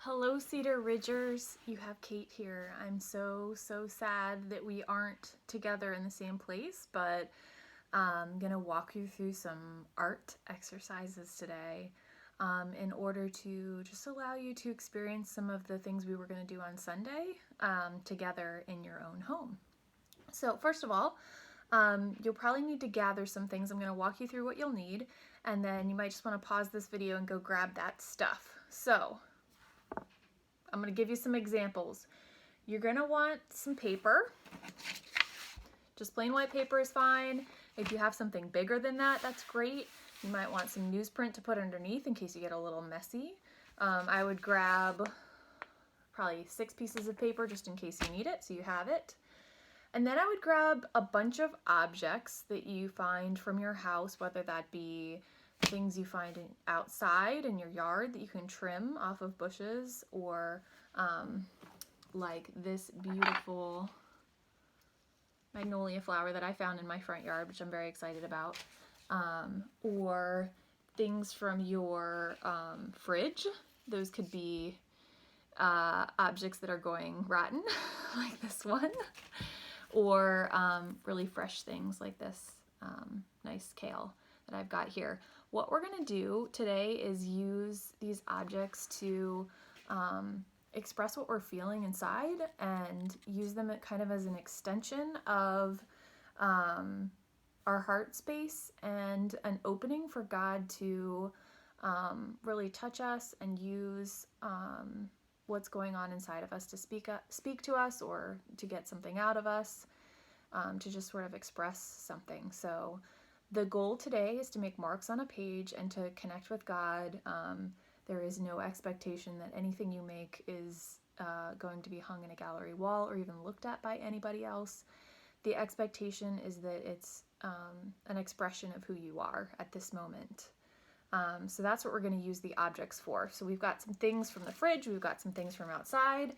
Hello, Cedar Ridgers. You have Kate here. I'm so sad that we aren't together in the same place, but I'm gonna walk you through some art exercises today in order to just allow you to experience some of the things we were gonna do on Sunday together in your own home. So first of all, you'll probably need to gather some things. I'm gonna walk you through what you'll need, and then you might just wanna pause this video and go grab that stuff. So I'm going to give you some examples. You're going to want some paper. Just plain white paper is fine. If you have something bigger than that, that's great. You might want some newsprint to put underneath in case you get a little messy. I would grab probably 6 pieces of paper just in case you need it, so you have it. And then I would grab a bunch of objects that you find from your house, whether that be things you find outside in your yard that you can trim off of bushes, or like this beautiful magnolia flower that I found in my front yard, which I'm very excited about, or things from your fridge. Those could be objects that are going rotten, like this one, or really fresh things like this nice kale that I've got here. What we're going to do today is use these objects to express what we're feeling inside and use them kind of as an extension of our heart space and an opening for God to really touch us and use what's going on inside of us to speak to us, or to get something out of us, to just sort of express something. So the goal today is to make marks on a page and to connect with God. There is no expectation that anything you make is going to be hung in a gallery wall or even looked at by anybody else. The expectation is that it's an expression of who you are at this moment. So that's what we're going to use the objects for. So we've got some things from the fridge, we've got some things from outside.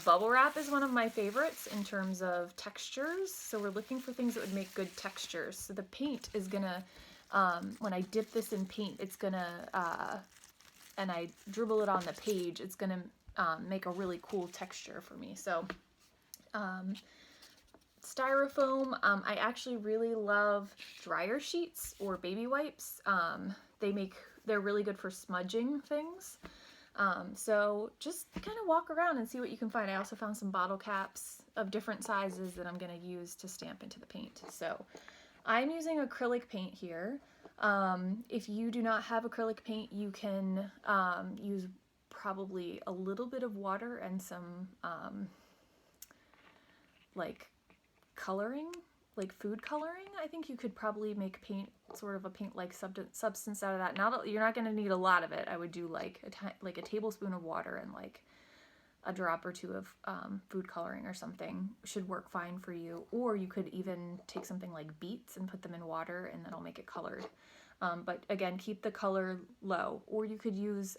Bubble wrap is one of my favorites in terms of textures. So we're looking for things that would make good textures. So the paint is going to, when I dip this in paint, it's going to, and I dribble it on the page, it's going to make a really cool texture for me. So styrofoam, I actually really love dryer sheets or baby wipes. They're really good for smudging things. So just kind of walk around and see what you can find. I also found some bottle caps of different sizes that I'm going to use to stamp into the paint. So I'm using acrylic paint here. If you do not have acrylic paint, you can use probably a little bit of water and some like coloring, like food coloring. I think you could probably make paint, sort of a paint-like substance out of that. Now that you're not going to need a lot of it, I would do like a tablespoon of water and like a drop or two of food coloring or something should work fine for you. Or you could even take something like beets and put them in water, and that'll make it colored. But again, keep the color low. Or you could use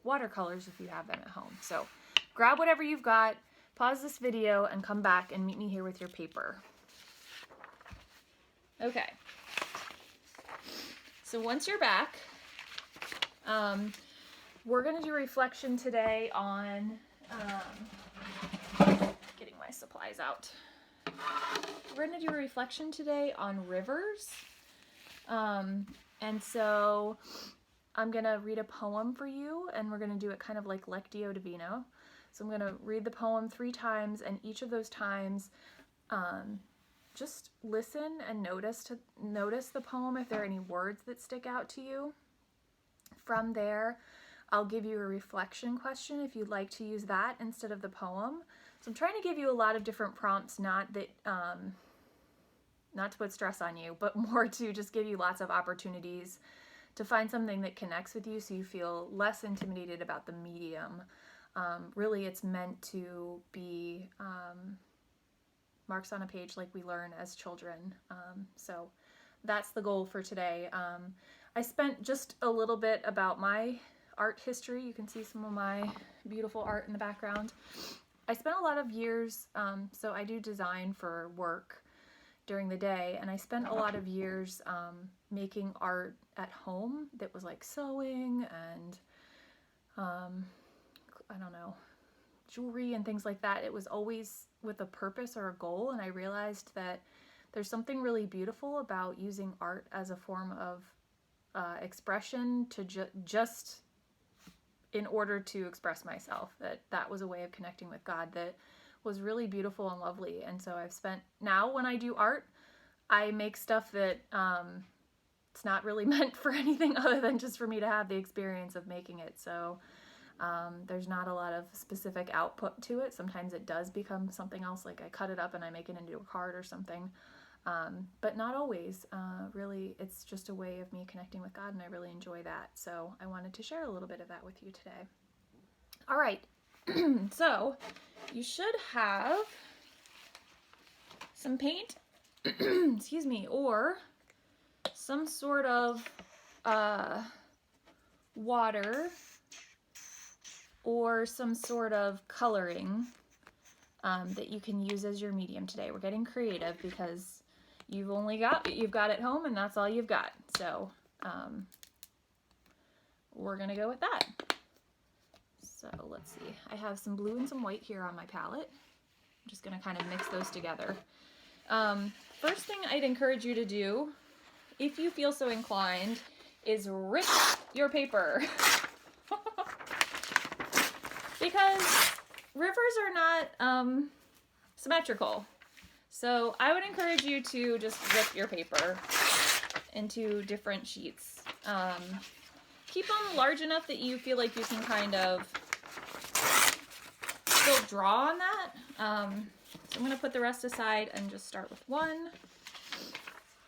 watercolors if you have them at home. So grab whatever you've got, pause this video, and come back and meet me here with your paper. Okay, so once you're back, we're going to do a reflection today on, getting my supplies out. We're going to do a reflection today on rivers. And so I'm going to read a poem for you, and we're going to do it kind of like Lectio Divina. So I'm going to read the poem 3 times, and each of those times, just listen and notice the poem if there are any words that stick out to you. From there, I'll give you a reflection question if you'd like to use that instead of the poem. So I'm trying to give you a lot of different prompts, not to put stress on you, but more to just give you lots of opportunities to find something that connects with you so you feel less intimidated about the medium. Really, it's meant to be marks on a page like we learn as children. So that's the goal for today. I spent just a little bit about my art history. You can see some of my beautiful art in the background. I spent a lot of years, so I do design for work during the day, and I spent a lot of years making art at home that was like sewing and I don't know, jewelry and things like that, it was always with a purpose or a goal. And I realized that there's something really beautiful about using art as a form of expression to just in order to express myself. That was a way of connecting with God that was really beautiful and lovely. And so now when I do art, I make stuff that it's not really meant for anything other than just for me to have the experience of making it. So there's not a lot of specific output to it. Sometimes it does become something else, like I cut it up and I make it into a card or something. But not always. Really, it's just a way of me connecting with God, and I really enjoy that. So I wanted to share a little bit of that with you today. All right. So you should have some paint, excuse me, or some sort of water or some sort of coloring that you can use as your medium today. We're getting creative because you've got at home, and that's all you've got. So we're gonna go with that. So let's see. I have some blue and some white here on my palette. I'm just gonna kind of mix those together. First thing I'd encourage you to do, if you feel so inclined, is rip your paper. Because rivers are not symmetrical. So I would encourage you to just rip your paper into different sheets. Keep them large enough that you feel like you can kind of still draw on that. So I'm going to put the rest aside and just start with one.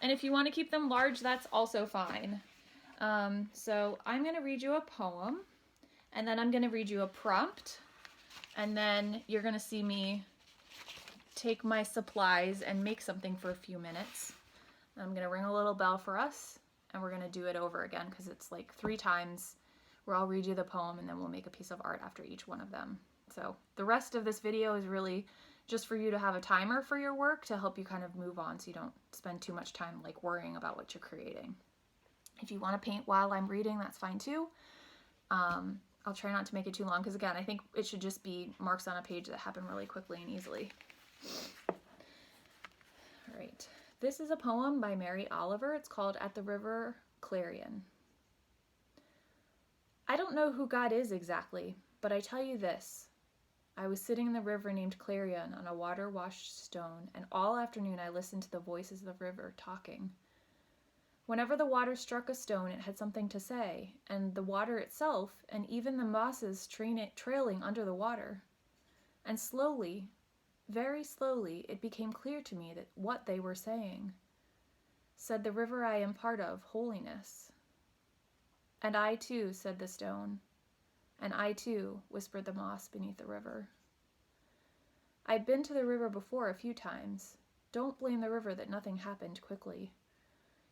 And if you want to keep them large, that's also fine. So I'm going to read you a poem, and then I'm going to read you a prompt, and then you're going to see me take my supplies and make something for a few minutes. I'm going to ring a little bell for us, and we're going to do it over again because it's like 3 times where I'll read you the poem and then we'll make a piece of art after each one of them. So the rest of this video is really just for you to have a timer for your work to help you kind of move on so you don't spend too much time like worrying about what you're creating. If you want to paint while I'm reading, that's fine too. I'll try not to make it too long because, again, I think it should just be marks on a page that happen really quickly and easily. All right. This is a poem by Mary Oliver. It's called At the River Clarion. I don't know who God is exactly, but I tell you this. I was sitting in the river named Clarion on a water-washed stone, and all afternoon I listened to the voices of the river talking. Whenever the water struck a stone, it had something to say, and the water itself, and even the mosses trailing under the water. And slowly, very slowly, it became clear to me that what they were saying. Said the river I am part of, holiness. And I too, said the stone. And I too, whispered the moss beneath the river. I'd been to the river before a few times. Don't blame the river that nothing happened quickly.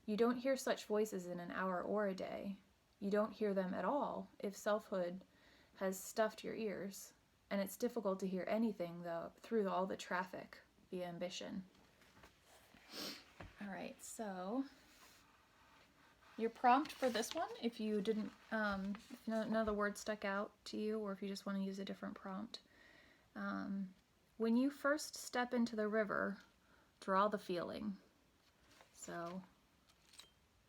You don't hear such voices in an hour or a day. You don't hear them at all if selfhood has stuffed your ears, and it's difficult to hear anything through all the traffic, the ambition. All right, so your prompt for this one, if you didn't, if none of the words stuck out to you, or if you just want to use a different prompt. When you first step into the river, draw the feeling. So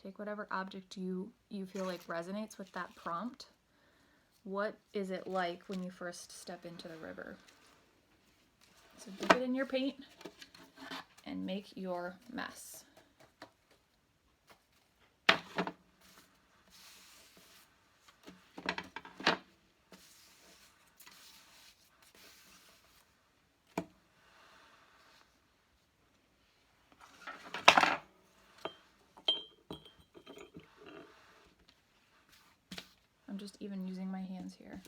take whatever object you feel like resonates with that prompt. What is it like when you first step into the river? So dip it in your paint and make your mess. I'm just even using my hands here.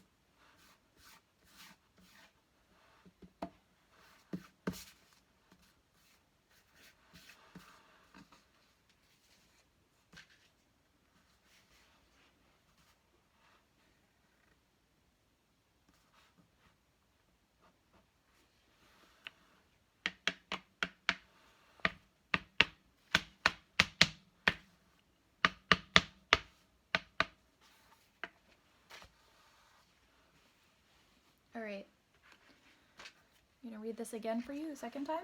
I'm going to read this again for you a second time.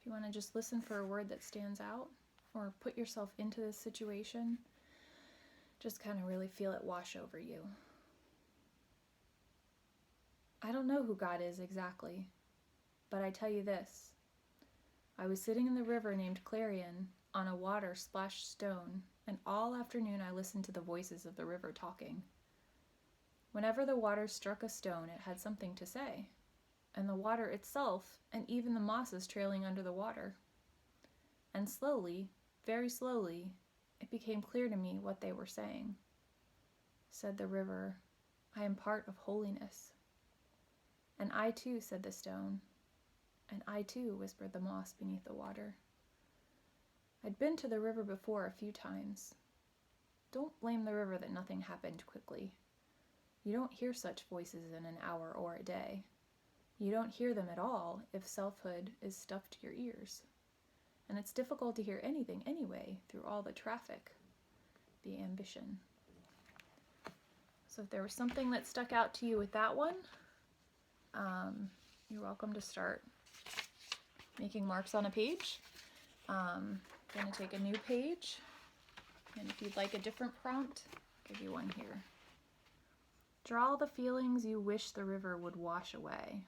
If you want to just listen for a word that stands out or put yourself into this situation, just kind of really feel it wash over you. I don't know who God is exactly, but I tell you this. I was sitting in the river named Clarion on a water-splashed stone, and all afternoon I listened to the voices of the river talking. Whenever the water struck a stone, it had something to say, and the water itself, and even the mosses trailing under the water. And slowly, very slowly, it became clear to me what they were saying. Said the river, I am part of holiness. And I too, said the stone. And I too, whispered the moss beneath the water. I'd been to the river before a few times. Don't blame the river that nothing happened quickly. You don't hear such voices in an hour or a day. You don't hear them at all if selfhood is stuffed to your ears. And it's difficult to hear anything anyway through all the traffic, the ambition. So if there was something that stuck out to you with that one, you're welcome to start making marks on a page. I'm going to take a new page, and if you'd like a different prompt, I'll give you one here. Draw the feelings you wish the river would wash away.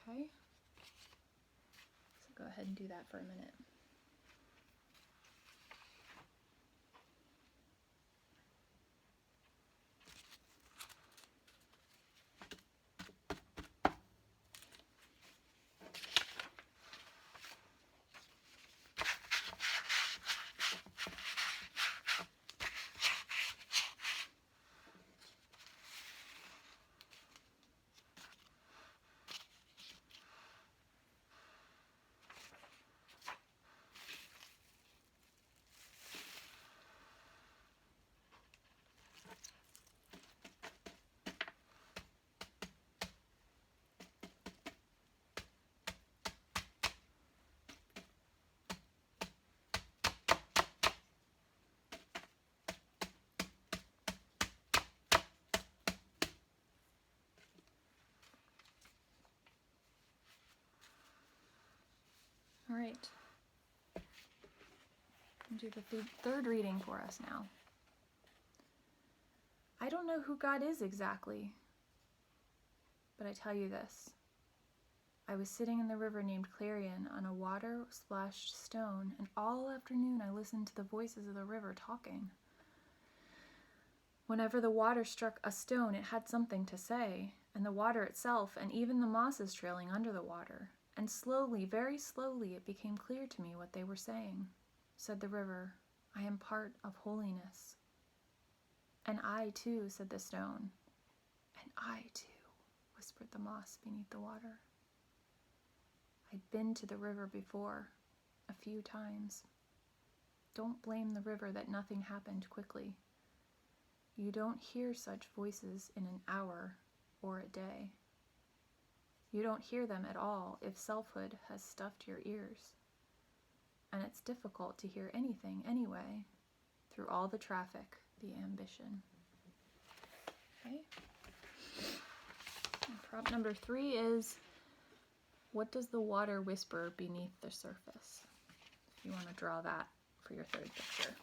Okay? So go ahead and do that for a minute. All right. I'll do the third reading for us now. I don't know who God is exactly, but I tell you this. I was sitting in the river named Clarion on a water-splashed stone, and all afternoon I listened to the voices of the river talking. Whenever the water struck a stone, it had something to say, and the water itself, and even the mosses trailing under the water. And slowly, very slowly, it became clear to me what they were saying. Said the river, I am part of holiness. And I too, said the stone. And I too, whispered the moss beneath the water. I'd been to the river before, a few times. Don't blame the river that nothing happened quickly. You don't hear such voices in an hour or a day. You don't hear them at all if selfhood has stuffed your ears. And it's difficult to hear anything anyway, through all the traffic, the ambition. Okay? And prompt number 3 is, what does the water whisper beneath the surface? If you want to draw that for your third picture.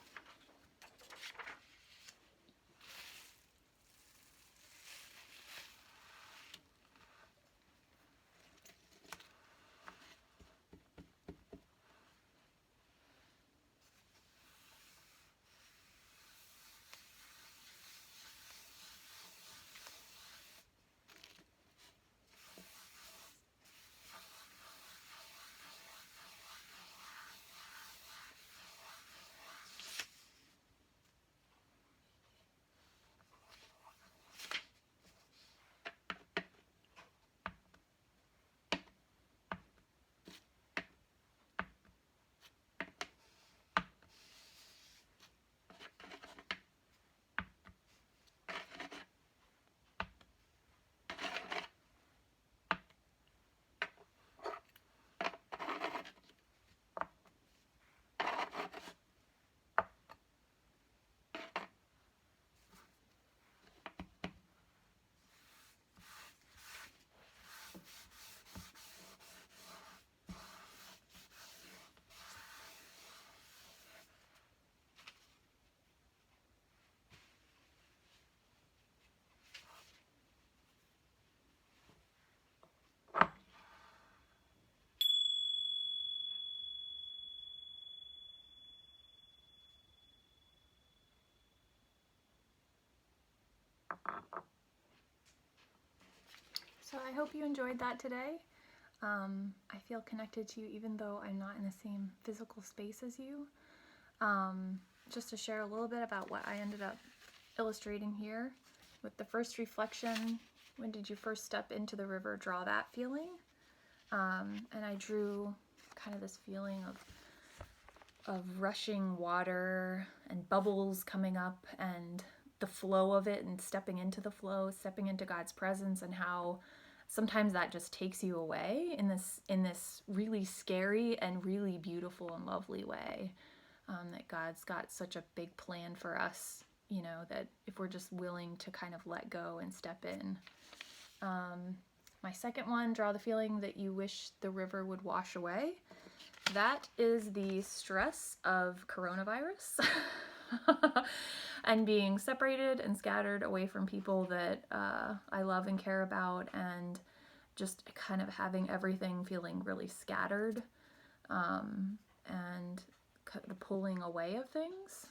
So I hope you enjoyed that today. I feel connected to you even though I'm not in the same physical space as you. Just to share a little bit about what I ended up illustrating here. With the first reflection, when did you first step into the river, draw that feeling. And I drew kind of this feeling of rushing water and bubbles coming up and the flow of it and stepping into the flow, stepping into God's presence, and how sometimes that just takes you away in this really scary and really beautiful and lovely way. That God's got such a big plan for us, you know, that if we're just willing to kind of let go and step in. My second one, draw the feeling that you wish the river would wash away. That is the stress of coronavirus and being separated and scattered away from people that I love and care about, and just kind of having everything feeling really scattered, and the pulling away of things.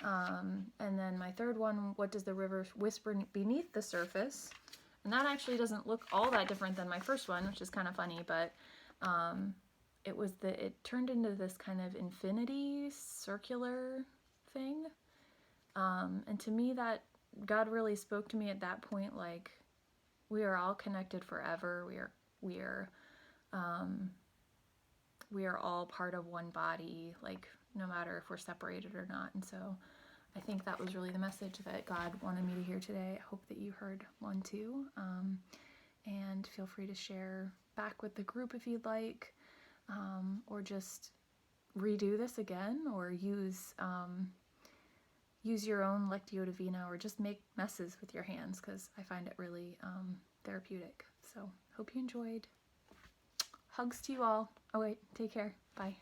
And then my third one, what does the river whisper beneath the surface? And that actually doesn't look all that different than my first one, which is kind of funny, but it turned into this kind of infinity circular thing. And to me, that God really spoke to me at that point, like, we are all connected forever. We are all part of one body, like, no matter if we're separated or not. And so I think that was really the message that God wanted me to hear today. I hope that you heard one too. And feel free to share back with the group if you'd like, or just redo this again, or use your own Lectio Divina, or just make messes with your hands, because I find it really therapeutic. So hope you enjoyed. Hugs to you all. Oh wait, take care. Bye.